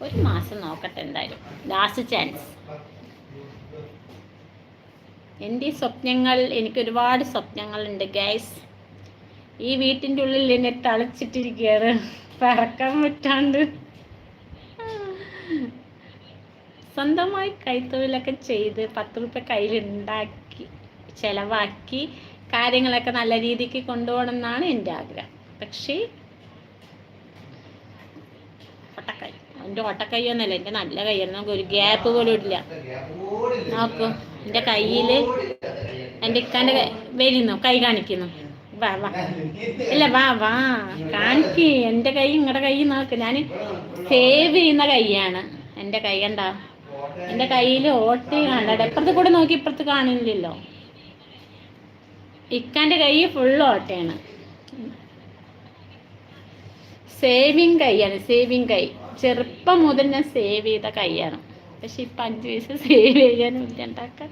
ഒരു മാസം നോക്കട്ടെ, എന്തായാലും ലാസ്റ്റ് ചാൻസ്. എൻ്റെ സ്വപ്നങ്ങൾ, എനിക്കൊരുപാട് സ്വപ്നങ്ങളുണ്ട് ഗൈസ്. ഈ വീട്ടിൻ്റെ ഉള്ളിൽ എന്നെ തളച്ചിട്ടിരിക്കുകയാണ്, പറക്കാൻ പറ്റാണ്ട്. സ്വന്തമായി കൈത്തൊഴിലൊക്കെ ചെയ്ത് 10 രൂപ കയ്യിലുണ്ടാക്കി ചിലവാക്കി കാര്യങ്ങളൊക്കെ നല്ല രീതിക്ക് കൊണ്ടുപോകണം എന്നാണ് എൻ്റെ ആഗ്രഹം. പക്ഷേ ഒട്ടക്കൈ, എൻ്റെ ഒട്ടക്കൈയൊന്നുമല്ല, എൻ്റെ നല്ല കൈയാണ്. നമുക്ക് ഒരു ഗ്യാപ്പ് പോലും ഇല്ല. നോക്കൂ എൻ്റെ കയ്യിൽ, എൻ്റെ ഇക്കാൻ്റെ വരുന്നു, കൈ കാണിക്കുന്നു. വാ വാ, ഇല്ല വാ വാ കാണിക്ക്. എൻ്റെ കൈ, നിങ്ങളുടെ കൈ നോക്ക്. ഞാൻ സേവ് ചെയ്യുന്ന കൈയാണ് എൻ്റെ കൈ. കണ്ടാ എൻ്റെ കയ്യിൽ ഓട്ടി കാണണ്ട. ഇപ്പുറത്ത് കൂടെ നോക്കി, ഇപ്പുറത്ത് കാണില്ലല്ലോ. ഇക്കാൻ്റെ കൈ ഫുള്ള് ഓട്ടയാണ്. സേവിങ് കൈയാണ്, സേവിങ് കൈ. ചെറുപ്പം മുതൽ ഞാൻ സേവ് ചെയ്ത കൈയാണ്. പക്ഷെ ഇപ്പം 5 വയസ്സ് സേവ് ചെയ്യാനും ഇല്ല ഉണ്ടാക്കാൻ.